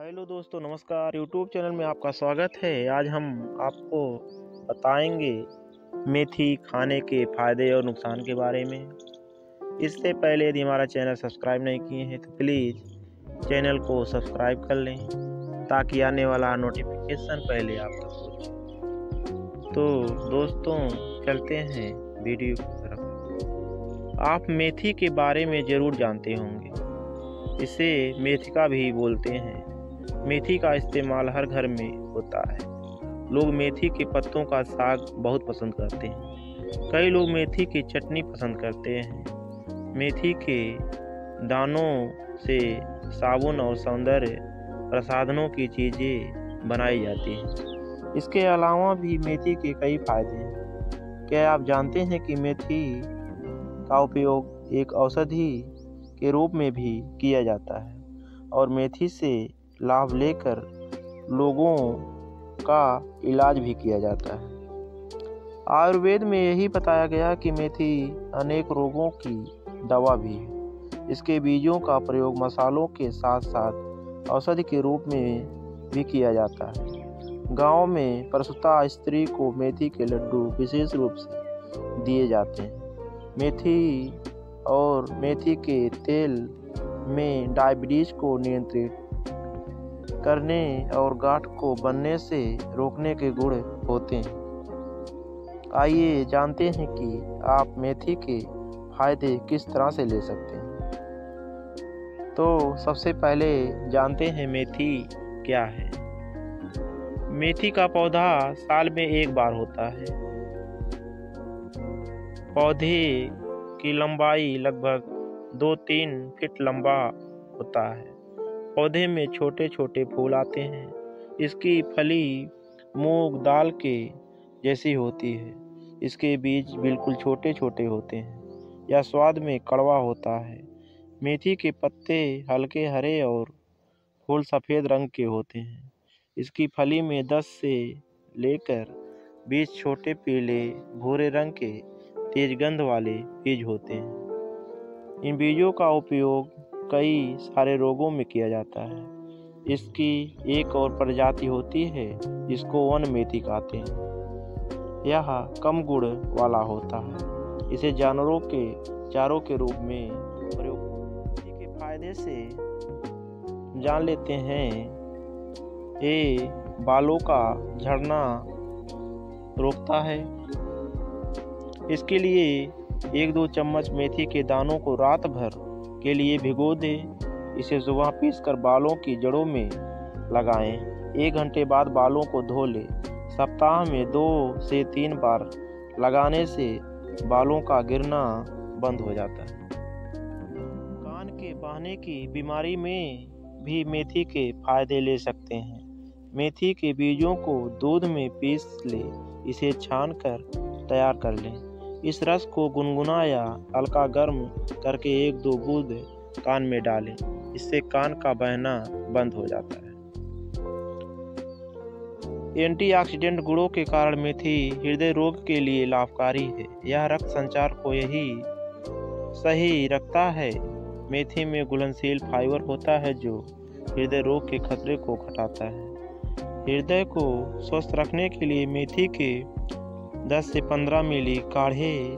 Hello दोस्तों, नमस्कार। YouTube channel में आपका स्वागत है। आज हम आपको बताएंगे मेथी खाने के फ़ायदे और नुकसान के बारे में। इससे पहले यदि हमारा चैनल सब्सक्राइब नहीं किए हैं तो प्लीज़ चैनल को सब्सक्राइब कर लें ताकि आने वाला नोटिफिकेशन पहले आप तक पहुँचे। तो दोस्तों, चलते हैं वीडियो की तरफ। आप मेथी के बारे में ज़रूर जानते होंगे। इसे मेथिका भी बोलते हैं। मेथी का इस्तेमाल हर घर में होता है। लोग मेथी के पत्तों का साग बहुत पसंद करते हैं। कई लोग मेथी की चटनी पसंद करते हैं। मेथी के दानों से साबुन और सौंदर्य प्रसाधनों की चीज़ें बनाई जाती हैं। इसके अलावा भी मेथी के कई फायदे हैं। क्या आप जानते हैं कि मेथी का उपयोग एक औषधि के रूप में भी किया जाता है और मेथी से लाभ लेकर लोगों का इलाज भी किया जाता है। आयुर्वेद में यही बताया गया कि मेथी अनेक रोगों की दवा भी है। इसके बीजों का प्रयोग मसालों के साथ साथ औषधि के रूप में भी किया जाता है। गांव में प्रसूता स्त्री को मेथी के लड्डू विशेष रूप से दिए जाते हैं। मेथी और मेथी के तेल में डायबिटीज को नियंत्रित करने और गांठ को बनने से रोकने के गुण होते हैं। आइए जानते हैं कि आप मेथी के फायदे किस तरह से ले सकते हैं। तो सबसे पहले जानते हैं मेथी क्या है। मेथी का पौधा साल में एक बार होता है। पौधे की लंबाई लगभग 2-3 फीट लंबा होता है। पौधे में छोटे छोटे फूल आते हैं। इसकी फली मूंग दाल के जैसी होती है। इसके बीज बिल्कुल छोटे छोटे होते हैं। यह स्वाद में कड़वा होता है। मेथी के पत्ते हल्के हरे और फूल सफ़ेद रंग के होते हैं। इसकी फली में 10 से लेकर 20 छोटे पीले भूरे रंग के तेज गंध वाले बीज होते हैं। इन बीजों का उपयोग कई सारे रोगों में किया जाता है। इसकी एक और प्रजाति होती है जिसको वन मेथी कहते हैं। यह कम गुण वाला होता है। इसे जानवरों के चारों के रूप में प्रयोग के फायदे से जान लेते हैं। ये बालों का झड़ना रोकता है। इसके लिए 1-2 चम्मच मेथी के दानों को रात भर के लिए भिगो दें। इसे सुबह पीसकर बालों की जड़ों में लगाएं। 1 घंटे बाद बालों को धो लें। सप्ताह में 2 से 3 बार लगाने से बालों का गिरना बंद हो जाता है। कान के बहने की बीमारी में भी मेथी के फायदे ले सकते हैं। मेथी के बीजों को दूध में पीस लें। इसे छानकर तैयार कर लें। इस रस को गुनगुना या हल्का गर्म करके 1-2 बूंद कान में डालें। इससे कान का बहना बंद हो जाता है। एंटीऑक्सीडेंट गुणों के कारण मेथी हृदय रोग के लिए लाभकारी है। यह रक्त संचार को सही रखता है। मेथी में घुलनशील फाइबर होता है जो हृदय रोग के खतरे को घटाता है। हृदय को स्वस्थ रखने के लिए मेथी के 10 से 15 मिली काढ़े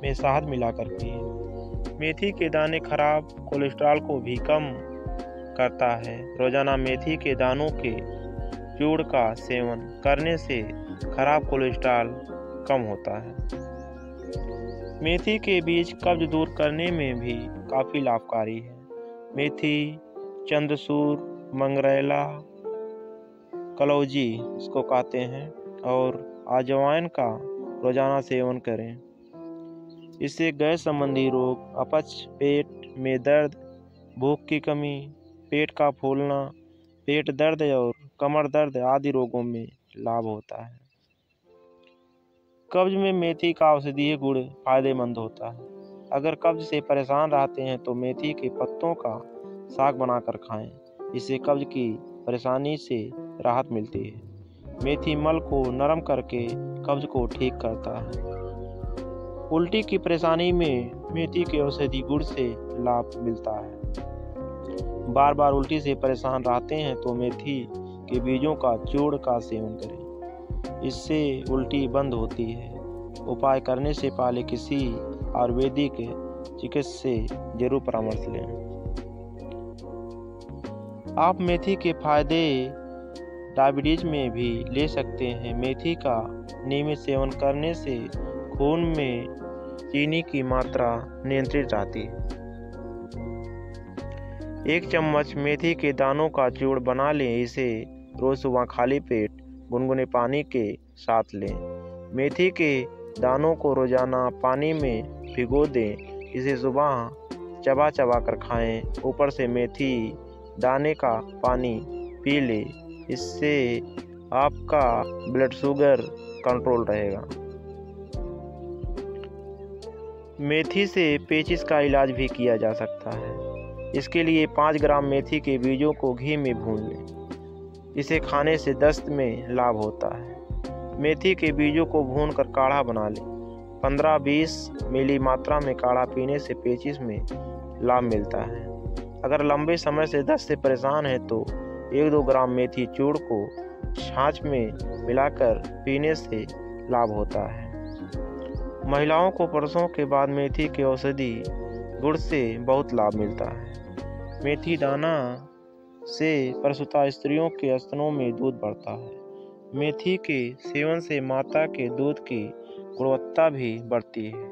में शहद मिलाकर पिएं। मेथी के दाने खराब कोलेस्ट्रॉल को भी कम करता है। रोजाना मेथी के दानों के चूर्ण का सेवन करने से खराब कोलेस्ट्रॉल कम होता है। मेथी के बीज कब्ज दूर करने में भी काफ़ी लाभकारी है। मेथी, चंदसूर, मंगरैला, कलौजी इसको कहते हैं, और अजवाइन का रोजाना सेवन करें। इससे गैस संबंधी रोग, अपच, पेट में दर्द, भूख की कमी, पेट का फूलना, पेट दर्द और कमर दर्द आदि रोगों में लाभ होता है। कब्ज में मेथी का औषधीय गुण फायदेमंद होता है। अगर कब्ज से परेशान रहते हैं तो मेथी के पत्तों का साग बनाकर खाएं। इससे कब्ज की परेशानी से राहत मिलती है। मेथी मल को नरम करके कब्ज को ठीक करता है। उल्टी की परेशानी में मेथी के औषधि गुण से लाभ मिलता है। बार बार उल्टी से परेशान रहते हैं तो मेथी के बीजों का चूर्ण का सेवन करें, इससे उल्टी बंद होती है। उपाय करने से पहले किसी आयुर्वेदिक चिकित्सक से जरूर परामर्श लें। आप मेथी के फायदे डायबिटीज में भी ले सकते हैं। मेथी का नियमित सेवन करने से खून में चीनी की मात्रा नियंत्रित रहती है। 1 चम्मच मेथी के दानों का चूर्ण बना लें। इसे रोज सुबह खाली पेट गुनगुने पानी के साथ लें। मेथी के दानों को रोजाना पानी में भिगो दें। इसे सुबह चबा चबा कर खाएं। ऊपर से मेथी दाने का पानी पी लें। इससे आपका ब्लड शुगर कंट्रोल रहेगा। मेथी से पेचिश का इलाज भी किया जा सकता है। इसके लिए 5 ग्राम मेथी के बीजों को घी में भून लें। इसे खाने से दस्त में लाभ होता है। मेथी के बीजों को भूनकर काढ़ा बना लें। 15-20 मिली मात्रा में काढ़ा पीने से पेचिश में लाभ मिलता है। अगर लंबे समय से दस्त से परेशान है तो 1-2 ग्राम मेथी चूर्ण को छाछ में मिलाकर पीने से लाभ होता है। महिलाओं को प्रसव के बाद मेथी के औषधि गुण से बहुत लाभ मिलता है। मेथी दाना से प्रसूता स्त्रियों के स्तनों में दूध बढ़ता है। मेथी के सेवन से माता के दूध की गुणवत्ता भी बढ़ती है,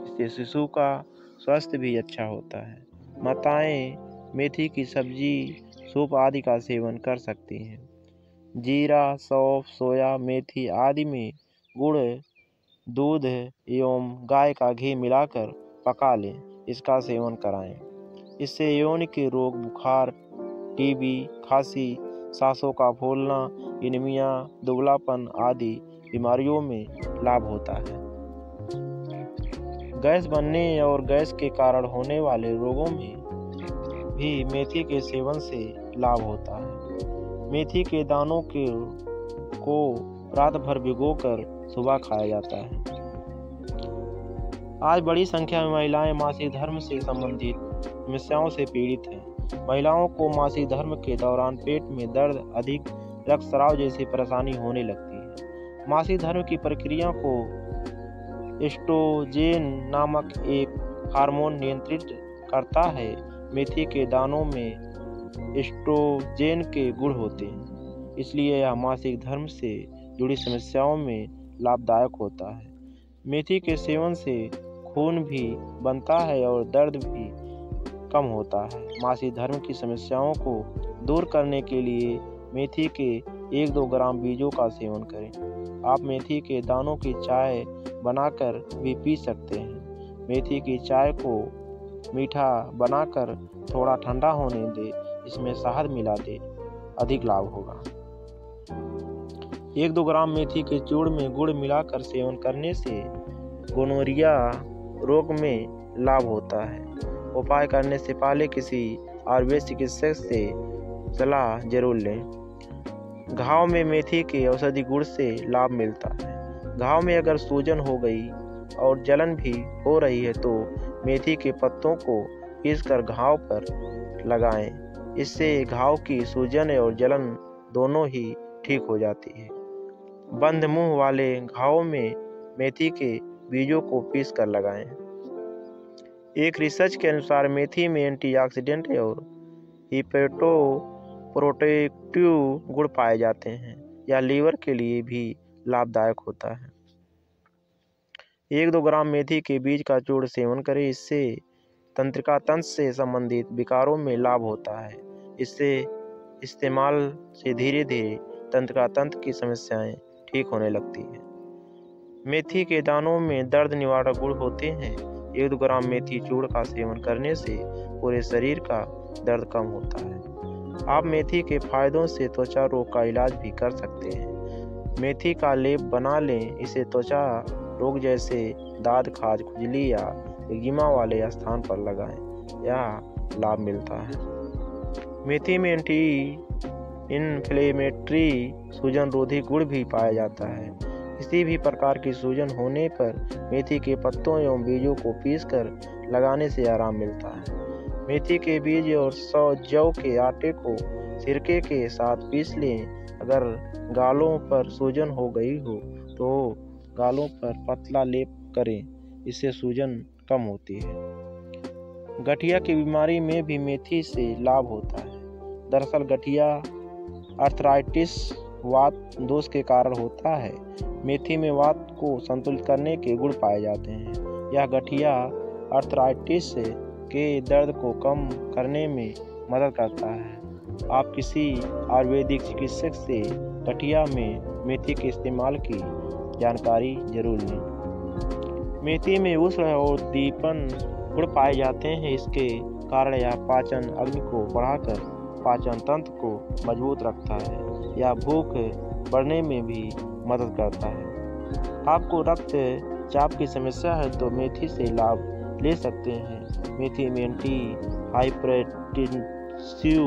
जिससे शिशु का स्वास्थ्य भी अच्छा होता है। माताएं मेथी की सब्जी, सूप आदि का सेवन कर सकती हैं। जीरा, सौंफ, सोया, मेथी आदि में गुड़, दूध एवं गाय का घी मिलाकर पका लें। इसका सेवन कराएं। इससे यौन के रोग, बुखार, टीबी, खांसी, सांसों का फूलना, एनीमिया, दुबलापन आदि बीमारियों में लाभ होता है। गैस बनने और गैस के कारण होने वाले रोगों में भी मेथी के सेवन से लाभ होता है। मेथी के दानों को रात भर भिगोकर सुबह खाया जाता है। आज बड़ी संख्या में महिलाएं मासिक धर्म से संबंधित समस्याओं से पीड़ित हैं। महिलाओं को मासिक धर्म के दौरान पेट में दर्द, अधिक रक्तस्राव जैसी परेशानी होने लगती है। मासिक धर्म की प्रक्रिया को एस्ट्रोजेन नामक एक हार्मोन नियंत्रित करता है। मेथी के दानों में एस्ट्रोजेन के गुण होते हैं, इसलिए यह मासिक धर्म से जुड़ी समस्याओं में लाभदायक होता है। मेथी के सेवन से खून भी बनता है और दर्द भी कम होता है। मासिक धर्म की समस्याओं को दूर करने के लिए मेथी के 1-2 ग्राम बीजों का सेवन करें। आप मेथी के दानों की चाय बनाकर भी पी सकते हैं। मेथी की चाय को मीठा बनाकर थोड़ा ठंडा होने दे, इसमें शहद मिला दे, अधिक लाभ होगा। 1-2 ग्राम मेथी के चूर्ण में गुड़ मिलाकर सेवन करने से गोनोरिया रोग में लाभ होता है। उपाय करने से पहले किसी आयुर्वेद चिकित्सक से सलाह जरूर लें। घाव में मेथी के औषधि गुण से लाभ मिलता है। घाव में अगर सूजन हो गई और जलन भी हो रही है तो मेथी के पत्तों को पीसकर घाव पर लगाएं। इससे घाव की सूजन और जलन दोनों ही ठीक हो जाती है। बंद मुंह वाले घावों में मेथी के बीजों को पीसकर लगाएं। एक रिसर्च के अनुसार मेथी में एंटीऑक्सीडेंट और हिपेटो प्रोटेक्टिव गुण पाए जाते हैं। यह लीवर के लिए भी लाभदायक होता है। 1-2 ग्राम मेथी के बीज का चूर्ण सेवन करें। इससे तंत्रिका तंत्र से संबंधित विकारों में लाभ होता है। इससे इस्तेमाल से धीरे धीरे तंत्रिका तंत्र की समस्याएं ठीक होने लगती हैं। मेथी के दानों में दर्द निवारक गुण होते हैं। 1-2 ग्राम मेथी चूर्ण का सेवन करने से पूरे शरीर का दर्द कम होता है। आप मेथी के फायदों से त्वचा रोग का इलाज भी कर सकते हैं। मेथी का लेप बना लें। इसे त्वचा रोग जैसे दाद, खाज, खुजली या एक्जिमा वाले स्थान पर लगाएं। यह लाभ मिलता है। मेथी में एंटी इन्फ्लेमेटरी सूजन रोधी गुण भी पाया जाता है। किसी भी प्रकार की सूजन होने पर मेथी के पत्तों एवं बीजों को पीसकर लगाने से आराम मिलता है। मेथी के बीज और जौ के आटे को सिरके के साथ पीस लें। अगर गालों पर सूजन हो गई हो तो गालों पर पतला लेप करें, इससे सूजन कम होती है। गठिया की बीमारी में भी मेथी से लाभ होता है। दरअसल गठिया आर्थराइटिस वात दोष के कारण होता है। मेथी में वात को संतुलित करने के गुण पाए जाते हैं। यह गठिया आर्थराइटिस के दर्द को कम करने में मदद करता है। आप किसी आयुर्वेदिक चिकित्सक से गठिया में मेथी के इस्तेमाल की जानकारी जरूर लें। मेथी में उष्ण और दीपन गुण पाए जाते हैं। इसके कारण यह पाचन अग्नि को बढ़ाकर पाचन तंत्र को मजबूत रखता है। यह भूख बढ़ने में भी मदद करता है। आपको रक्तचाप की समस्या है तो मेथी से लाभ ले सकते हैं। मेथी में एंटी हाइपरटेंसिव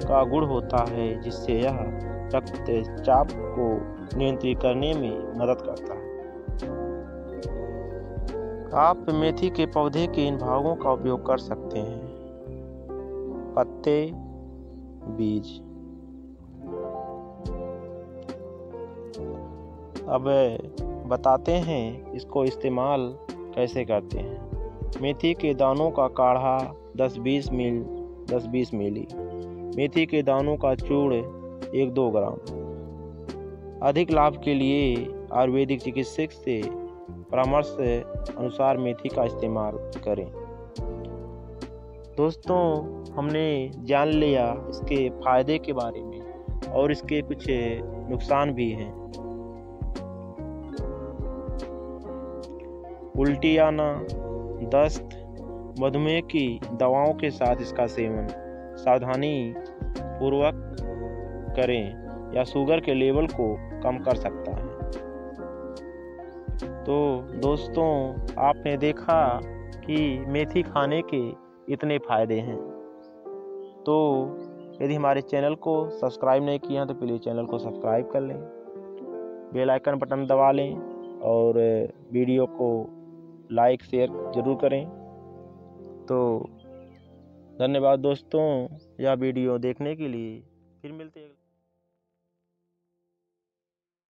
का गुण होता है, जिससे यह रक्तचाप को नियंत्रित करने में मदद करता है। आप मेथी के पौधे के इन भागों का उपयोग कर सकते हैं: पत्ते, बीज। अब बताते हैं इसको इस्तेमाल कैसे करते हैं। मेथी के दानों का काढ़ा 10-20 मिली। मेथी के दानों का चूर्ण 1-2 ग्राम। अधिक लाभ के लिए आयुर्वेदिक चिकित्सक से परामर्श अनुसार मेथी का इस्तेमाल करें। दोस्तों, हमने जान लिया इसके फायदे के बारे में और इसके कुछ नुकसान भी हैं। उल्टी आना, दस्त, मधुमेह की दवाओं के साथ इसका सेवन सावधानी पूर्वक करें या शुगर के लेवल को कम कर सकता है। तो दोस्तों, आपने देखा कि मेथी खाने के इतने फायदे हैं। तो यदि हमारे चैनल को सब्सक्राइब नहीं किया तो प्लीज़ चैनल को सब्सक्राइब कर लें, बेल आइकन बटन दबा लें और वीडियो को लाइक शेयर ज़रूर करें। तो धन्यवाद दोस्तों, यह वीडियो देखने के लिए। फिर मिलते हैं।